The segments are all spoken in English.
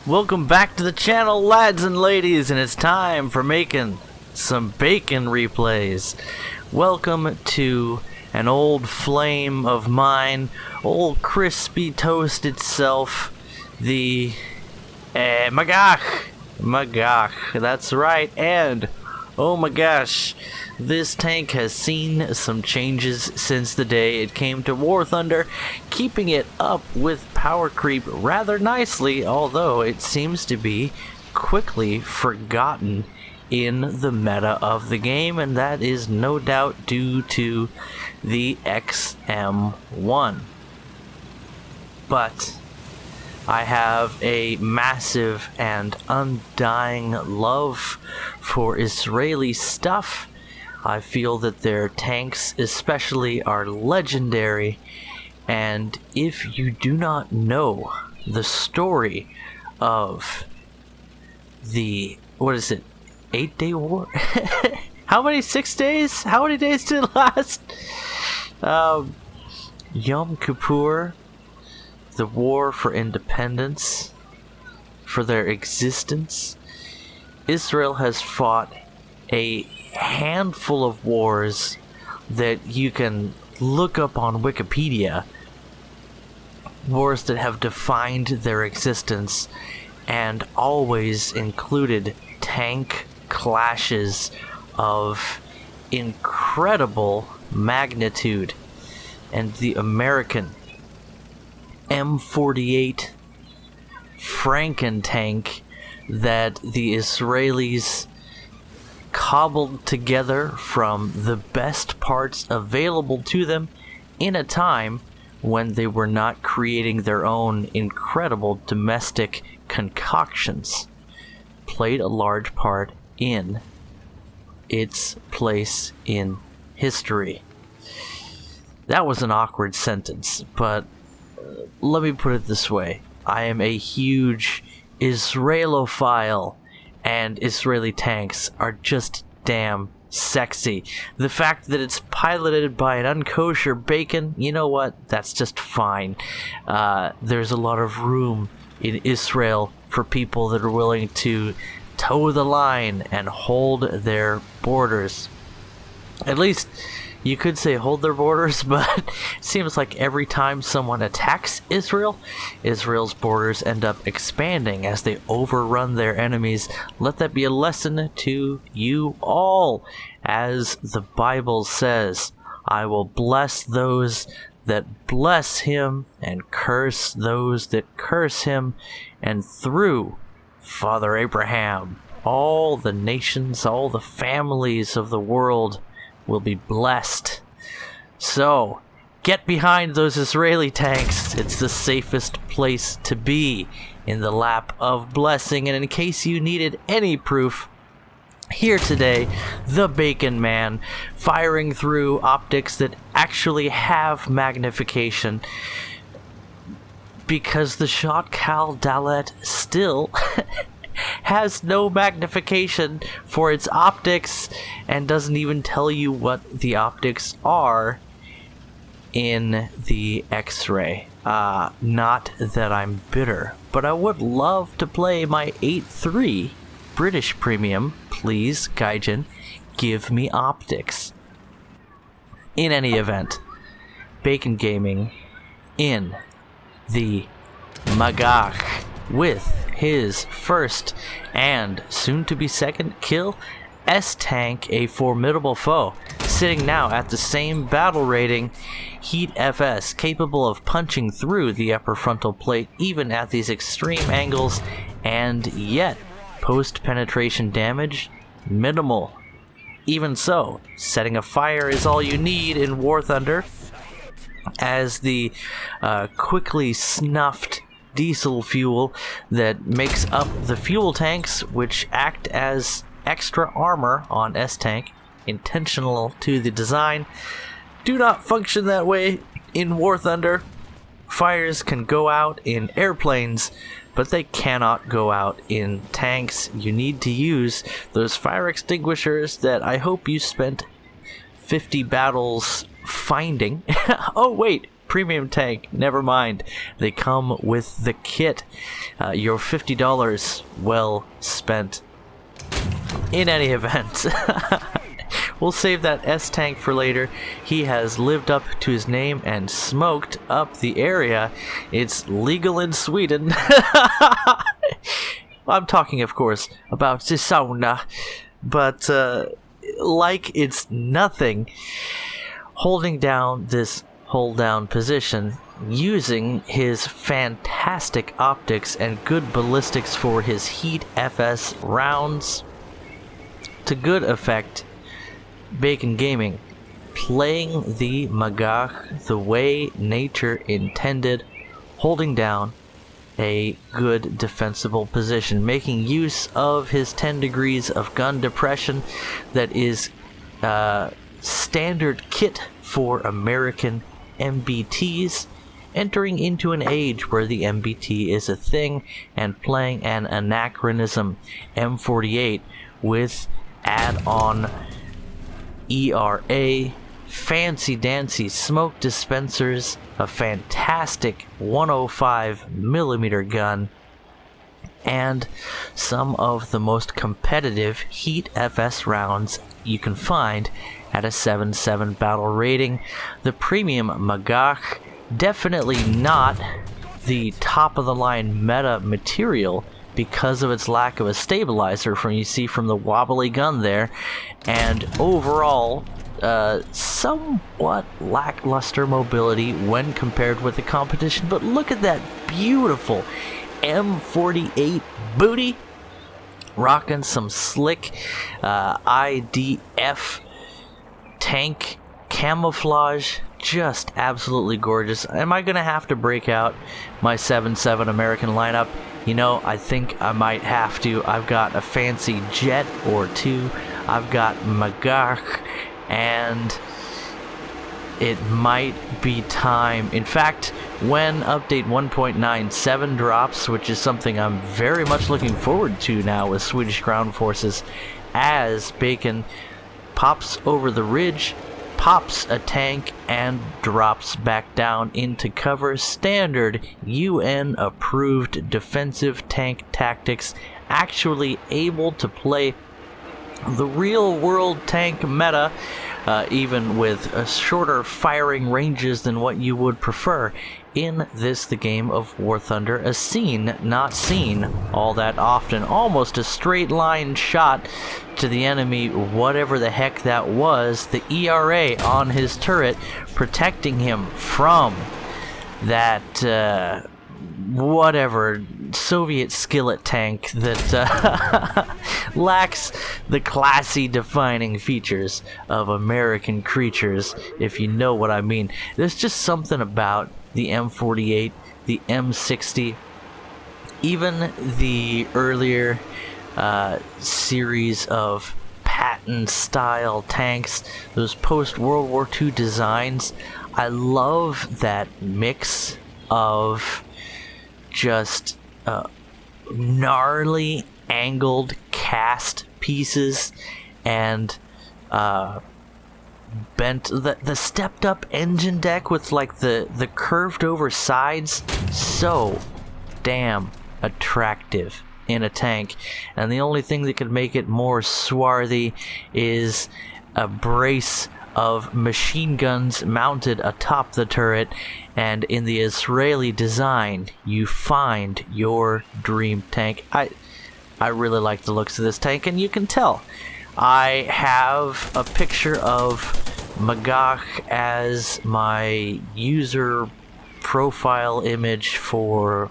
Welcome back to the channel, lads and ladies, and it's time for making some bacon replays. Welcome to an old flame of mine, old crispy toast itself, the Magach, that's right, and oh my gosh, this tank has seen some changes since the day it came to War Thunder, keeping it up with power creep rather nicely, although it seems to be quickly forgotten in the meta of the game, and that is no doubt due to the XM1. But I have a massive and undying love for Israeli stuff. I feel that their tanks especially are legendary, and if you do not know the story of the, 8-day war? How many, 6 days? How many days did it last? Yom Kippur, the war for independence, for their existence. Israel has fought a handful of wars that you can look up on Wikipedia, wars that have defined their existence and always included tank clashes of incredible magnitude. And the American M48 Franken tank that the Israelis cobbled together from the best parts available to them in a time when they were not creating their own incredible domestic concoctions, played a large part in its place in history. That was an awkward sentence, but let me put it this way. I am a huge Israelophile, and Israeli tanks are just damn sexy. The fact that it's piloted by an unkosher bacon, you know what? That's just fine. There's a lot of room in Israel for people that are willing to toe the line and hold their borders. At least you could say hold their borders, but it seems like every time someone attacks Israel, Israel's borders end up expanding as they overrun their enemies. Let that be a lesson to you all. As the Bible says, I will bless those that bless him and curse those that curse him, and through Father Abraham, all the nations, all the families of the world will be blessed. So, get behind those Israeli tanks. It's the safest place to be, in the lap of blessing. And in case you needed any proof, here today, the Bacon Man, firing through optics that actually have magnification, because the Shot Cal Dalet still has no magnification for its optics and doesn't even tell you what the optics are in the X-ray. Not that I'm bitter, but I would love to play my 8.3 British Premium. Please, Gaijin, give me optics. In any event, Bacon Gaming in the Magach with his first and soon-to-be second kill, S-Tank, a formidable foe, sitting now at the same battle rating, Heat FS, capable of punching through the upper frontal plate even at these extreme angles, and yet post-penetration damage minimal. Even so, setting a fire is all you need in War Thunder, as the quickly snuffed diesel fuel that makes up the fuel tanks, which act as extra armor on S-Tank, intentional to the design, do not function that way in War Thunder. Fires can go out in airplanes, but they cannot go out in tanks. You need to use those fire extinguishers that I hope you spent 50 battles finding. Oh wait, premium tank, never mind. They come with the kit. Your $50 well spent. In any event, we'll save that S-Tank for later. He has lived up to his name and smoked up the area. It's legal in Sweden. I'm talking, of course, about the sauna. But, like it's nothing, holding down this hold-down position, using his fantastic optics and good ballistics for his Heat FS rounds, to good effect, bacongaming, playing the Magach the way nature intended, holding down a good defensible position, making use of his 10 degrees of gun depression that is standard kit for American MBTs, entering into an age where the MBT is a thing, and playing an anachronism M48 with add-on ERA, fancy-dancy smoke dispensers, a fantastic 105mm gun, and some of the most competitive Heat FS rounds you can find at a 7.7 battle rating. The premium Magach, definitely not the top-of-the-line meta material because of its lack of a stabilizer, from you see from the wobbly gun there, and overall somewhat lackluster mobility when compared with the competition. But look at that beautiful M48 booty, rocking some slick IDF tank camouflage, just absolutely gorgeous. Am I gonna have to break out my 7.7 American lineup? You know, I think I might have to. I've got a fancy jet or two, I've got Magach, and it might be time. In fact, when update 1.97 drops, which is something I'm very much looking forward to now with Swedish ground forces, as Bacon pops over the ridge, pops a tank, and drops back down into cover. Standard UN approved defensive tank tactics, actually able to play the real world tank meta, even with shorter firing ranges than what you would prefer in this, the game of War Thunder, a scene not seen all that often. Almost a straight line shot to the enemy, whatever the heck that was. The ERA on his turret protecting him from that whatever Soviet skillet tank that lacks the classy defining features of American creatures, if you know what I mean. There's just something about the M48, the M60, even the earlier series of Patton style tanks, those post-World War II designs. I love that mix of just gnarly angled cast pieces and bent, the stepped up engine deck with like the curved over sides, so damn attractive in a tank. And the only thing that could make it more swarthy is a brace of machine guns mounted atop the turret, and in the Israeli design you find your dream tank. I really like the looks of this tank, and you can tell I have a picture of Magach as my user profile image for,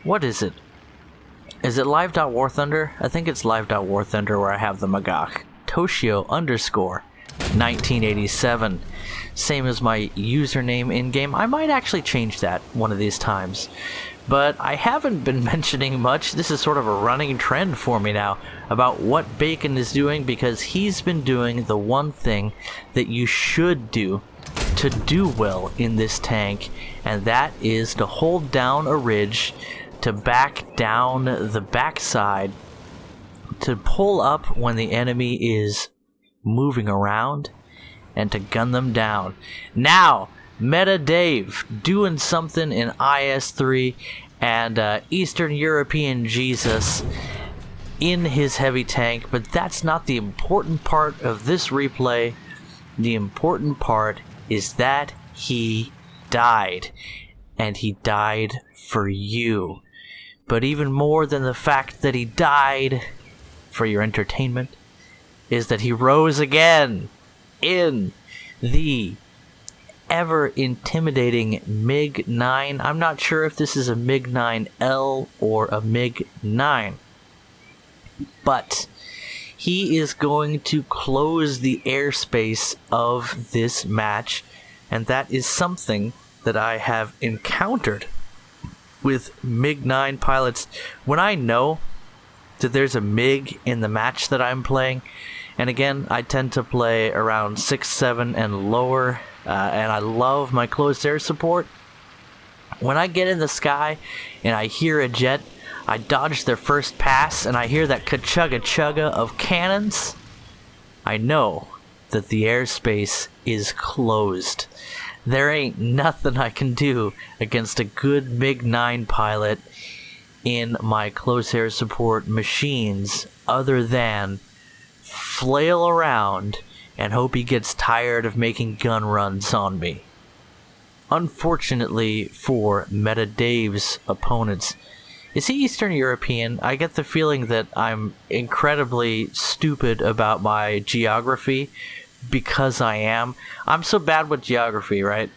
what is it? Is it Live.War Thunder? I think it's Live.War Thunder where I have the Magach. Toshio_1987. Same as my username in-game. I might actually change that one of these times. But I haven't been mentioning much. This is sort of a running trend for me now about what Bacon is doing, because he's been doing the one thing that you should do to do well in this tank, and that is to hold down a ridge, to back down the backside, to pull up when the enemy is moving around, and to gun them down. Now, MetaDave doing something in IS3, and Eastern European Jesus in his heavy tank, but that's not the important part of this replay. The important part is that he died, and he died for you. But even more than the fact that he died for your entertainment is that he rose again in the ever intimidating MiG-9. I'm not sure if this is a MiG-9L or a MiG-9, but he is going to close the airspace of this match, and that is something that I have encountered with MiG-9 pilots. When I know that there's a MiG in the match that I'm playing, and again, I tend to play around 6-7 and lower, and I love my closed air support. When I get in the sky and I hear a jet, I dodge their first pass, and I hear that ka-chugga-chugga of cannons, I know that the airspace is closed. There ain't nothing I can do against a good MiG-9 pilot in my close air support machines other than flail around and hope he gets tired of making gun runs on me. Unfortunately for MetaDave's opponents, is he Eastern European? I get the feeling that I'm incredibly stupid about my geography because I am. I'm so bad with geography, right?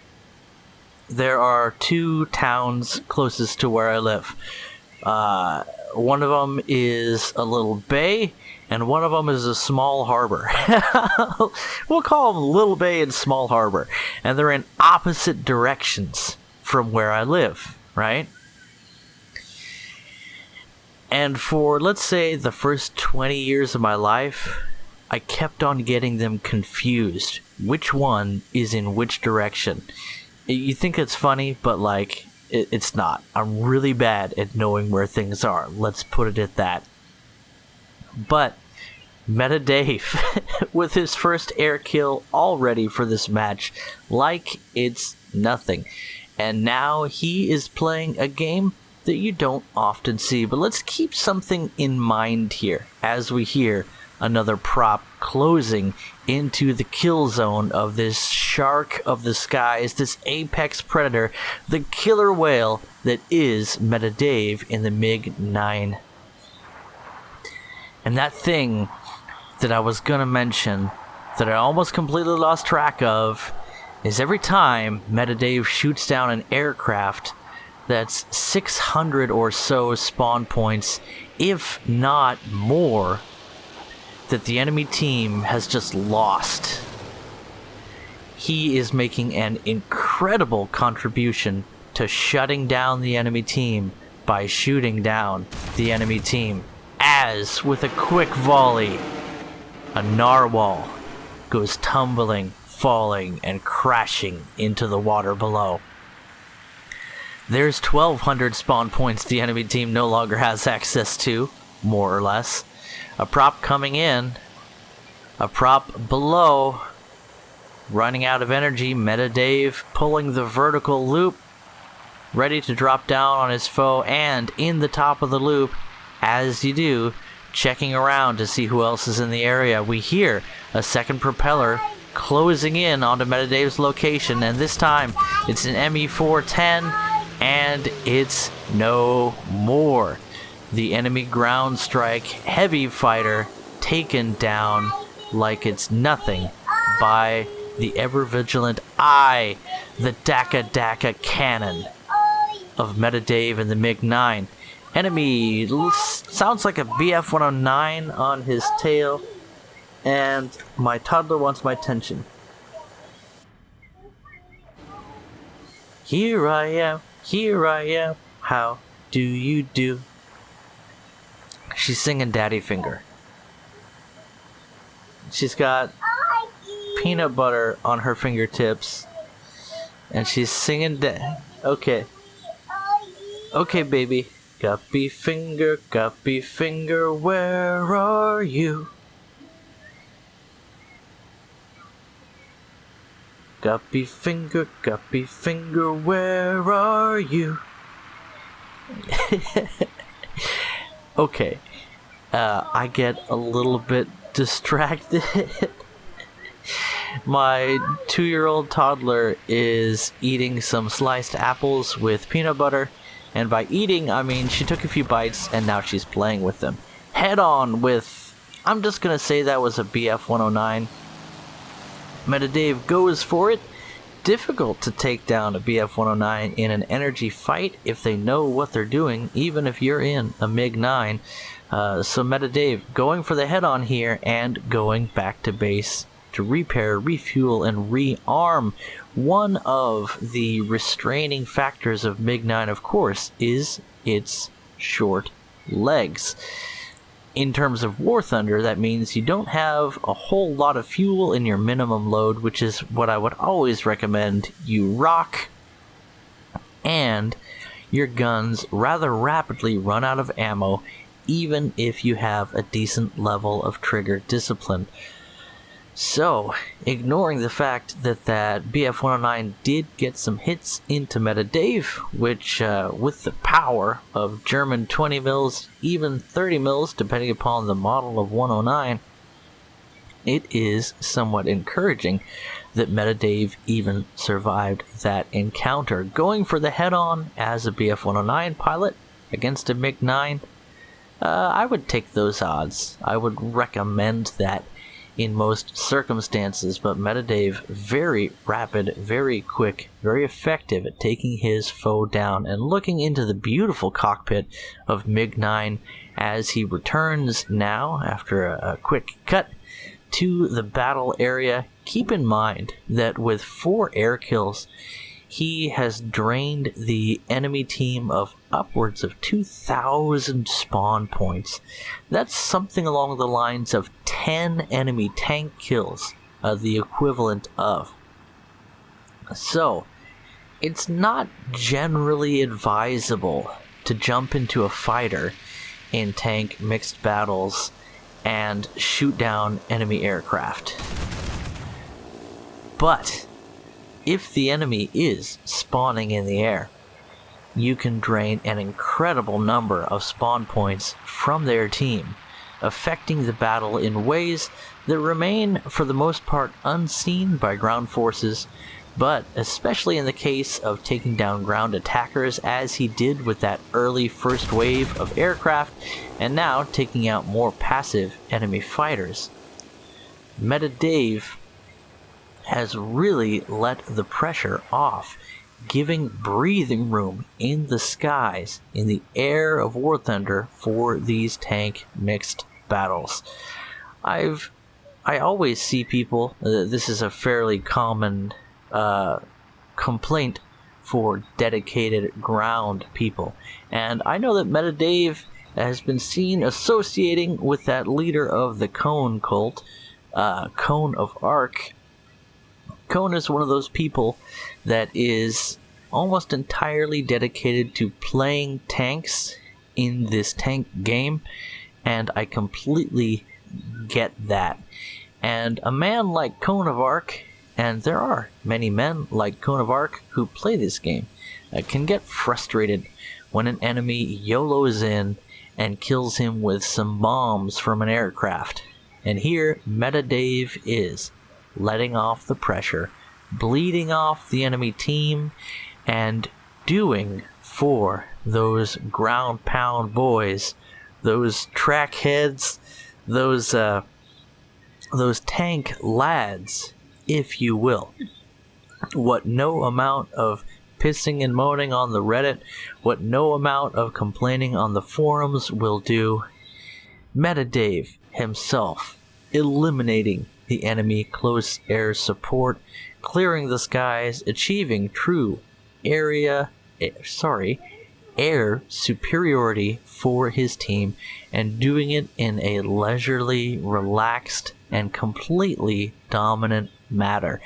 There are 2 towns closest to where I live. One of them is a little bay, and one of them is a small harbor. We'll call them Little Bay and Small Harbor. And they're in opposite directions from where I live, right? And for, let's say, the first 20 years of my life, I kept on getting them confused. Which one is in which direction? You think it's funny, but like, it's not. I'm really bad at knowing where things are. Let's put it at that. But MetaDave, with his first air kill already for this match, like it's nothing. And now he is playing a game that you don't often see. But let's keep something in mind here as we hear another prop closing into the kill zone of this shark of the skies, this apex predator, the killer whale that is MetaDave in the MiG-9. And that thing that I was gonna mention that I almost completely lost track of is every time MetaDave shoots down an aircraft, that's 600 or so spawn points, if not more, that the enemy team has just lost. He is making an incredible contribution to shutting down the enemy team by shooting down the enemy team, as with a quick volley, a narwhal goes tumbling, falling, and crashing into the water below. There's 1,200 spawn points the enemy team no longer has access to, more or less. A prop coming in, a prop below, running out of energy. MetaDave pulling the vertical loop, ready to drop down on his foe, and in the top of the loop, as you do, checking around to see who else is in the area. We hear a second propeller closing in onto MetaDave's location, and this time it's an ME-410, and it's no more. The enemy ground strike heavy fighter taken down like it's nothing by the ever-vigilant eye, the Daka cannon of MetaDave and the MiG-9. Enemy sounds like a BF-109 on his tail, and my toddler wants my attention. Here I am, how do you do? She's singing Daddy Finger. She's got peanut butter on her fingertips, and she's singing Okay. Okay, baby. Guppy finger, where are you? Guppy finger, where are you? Okay, I get a little bit distracted. My 2-year-old toddler is eating some sliced apples with peanut butter, and by eating, I mean she took a few bites and now she's playing with them. Head on with, I'm just gonna say that was a BF-109. MetaDave goes for it. Difficult to take down a BF-109 in an energy fight if they know what they're doing, even if you're in a MiG-9. So MetaDave going for the head-on here and going back to base to repair, refuel, and rearm. One of the restraining factors of MiG-9, of course, is its short legs. In terms of War Thunder, that means you don't have a whole lot of fuel in your minimum load, which is what I would always recommend you rock, and your guns rather rapidly run out of ammo, even if you have a decent level of trigger discipline. So, ignoring the fact that BF-109 did get some hits into MetaDave, which, with the power of German 20 mils, even 30 mils, depending upon the model of 109, it is somewhat encouraging that MetaDave even survived that encounter. Going for the head-on as a BF-109 pilot against a MiG-9, I would take those odds. I would recommend that in most circumstances, but MetaDave, very rapid, very quick, very effective at taking his foe down and looking into the beautiful cockpit of MiG-9 as he returns now, after a quick cut, to the battle area. Keep in mind that with 4 air kills, he has drained the enemy team of upwards of 2,000 spawn points. That's something along the lines of 10 enemy tank kills, the equivalent of. So, it's not generally advisable to jump into a fighter in tank mixed battles and shoot down enemy aircraft. But if the enemy is spawning in the air, you can drain an incredible number of spawn points from their team, affecting the battle in ways that remain for the most part unseen by ground forces, but especially in the case of taking down ground attackers, as he did with that early first wave of aircraft, and now taking out more passive enemy fighters. MetaDave has really let the pressure off, giving breathing room in the skies, in the air of War Thunder for these tank mixed battles. I always see people, this is a fairly common complaint for dedicated ground people, and I know that MetaDave has been seen associating with that leader of the Cone cult, Cone of Arc. Cone is one of those people that is almost entirely dedicated to playing tanks in this tank game, and I completely get that. And a man like Cone of Arc, and there are many men like Cone of Arc who play this game, can get frustrated when an enemy YOLOs in and kills him with some bombs from an aircraft. And here MetaDave is letting off the pressure, bleeding off the enemy team, and doing for those ground pound boys, those track heads, those tank lads, if you will, what no amount of pissing and moaning on the Reddit, what no amount of complaining on the forums will do. MetaDave himself eliminating the enemy close air support, clearing the skies, achieving true air superiority for his team, and doing it in a leisurely, relaxed, and completely dominant manner.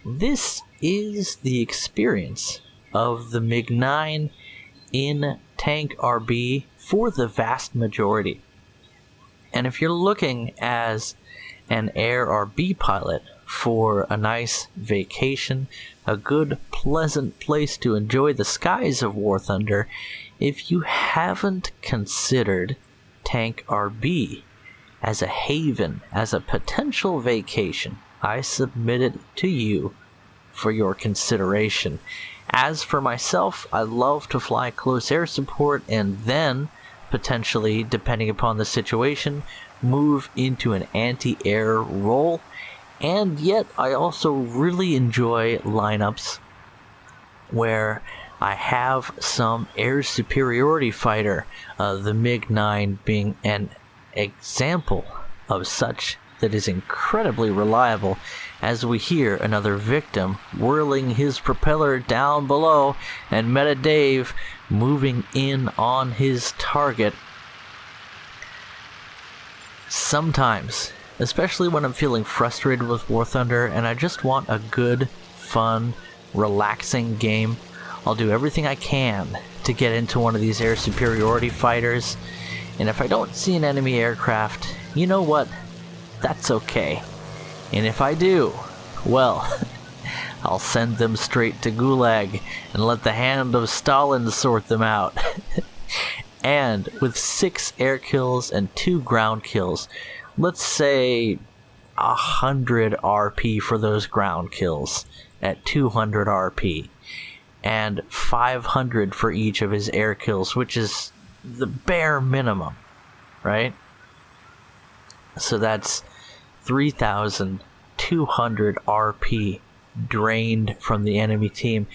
This is the experience of the MiG-9 in Tank RB for the vast majority. And if you're looking as an Air RB pilot for a nice vacation, a good, pleasant place to enjoy the skies of War Thunder, if you haven't considered Tank RB as a haven, as a potential vacation, I submit it to you for your consideration. As for myself, I love to fly close air support and then, potentially, depending upon the situation, move into an anti-air role. And yet, I also really enjoy lineups where I have some air superiority fighter, the MiG-9 being an example of such that is incredibly reliable, as we hear another victim whirling his propeller down below and MetaDave moving in on his target. Sometimes, especially when I'm feeling frustrated with War Thunder and I just want a good, fun, relaxing game, I'll do everything I can to get into one of these air superiority fighters, and if I don't see an enemy aircraft, you know what? That's okay. And if I do, well, I'll send them straight to Gulag and let the hand of Stalin sort them out. And with 6 air kills and 2 ground kills, let's say 100 RP for those ground kills at 200 RP, and 500 for each of his air kills, which is the bare minimum, right? So that's 3,200 RP drained from the enemy team,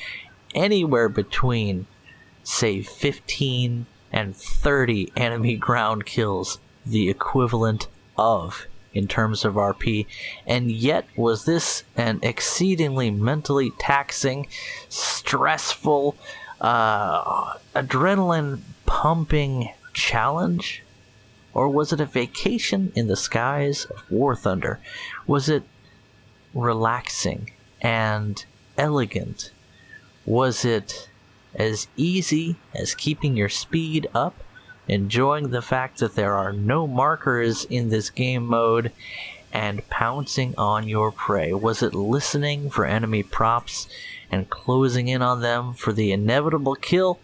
anywhere between, say, 15 and 30 enemy ground kills, the equivalent of in terms of RP. And yet, was this an exceedingly mentally taxing, stressful, adrenaline pumping challenge? Or was it a vacation in the skies of War Thunder? Was it relaxing and elegant? Was it as easy as keeping your speed up, enjoying the fact that there are no markers in this game mode, and pouncing on your prey? Was it listening for enemy props and closing in on them for the inevitable kill?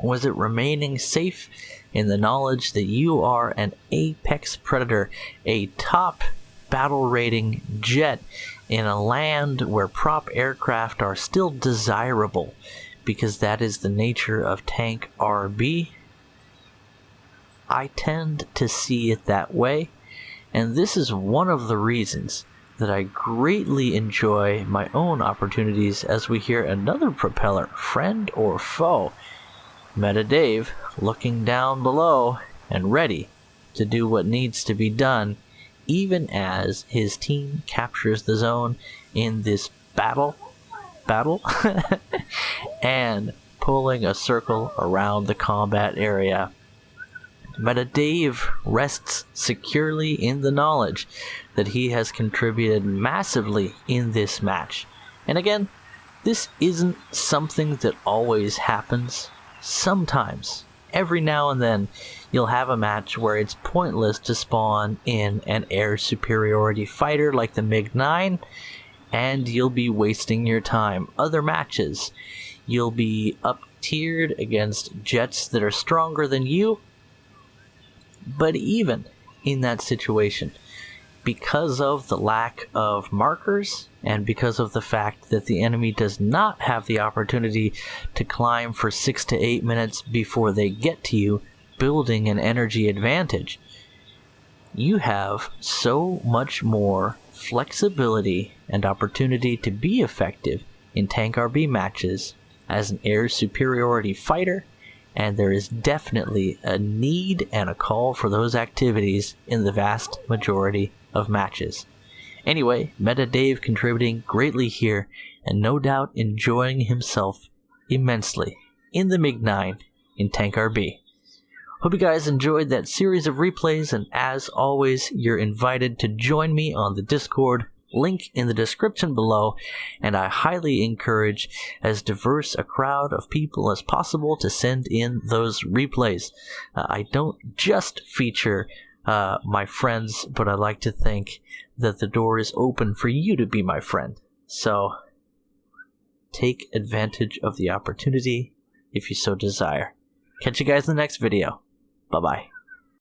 Was it remaining safe in the knowledge that you are an apex predator, a top battle rating jet in a land where prop aircraft are still desirable, because that is the nature of Tank RB? I tend to see it that way, and this is one of the reasons that I greatly enjoy my own opportunities as we hear another propeller, friend or foe, MetaDave looking down below and ready to do what needs to be done, even as his team captures the zone in this battle, and pulling a circle around the combat area. MetaDave rests securely in the knowledge that he has contributed massively in this match. And again, this isn't something that always happens. Sometimes, every now and then, you'll have a match where it's pointless to spawn in an air superiority fighter like the MiG-9, and you'll be wasting your time. Other matches, you'll be up-tiered against jets that are stronger than you. But even in that situation, because of the lack of markers, and because of the fact that the enemy does not have the opportunity to climb for 6 to 8 minutes before they get to you, building an energy advantage, you have so much more flexibility and opportunity to be effective in Tank RB matches as an air superiority fighter, and there is definitely a need and a call for those activities in the vast majority of matches. Anyway, MetaDave contributing greatly here, and no doubt enjoying himself immensely in the MiG-9 in Tank RB. Hope you guys enjoyed that series of replays, and as always, you're invited to join me on the Discord, link in the description below, and I highly encourage as diverse a crowd of people as possible to send in those replays. I don't just feature my friends, but I like to think that the door is open for you to be my friend. So take advantage of the opportunity if you so desire. Catch you guys in the next video. Bye-bye.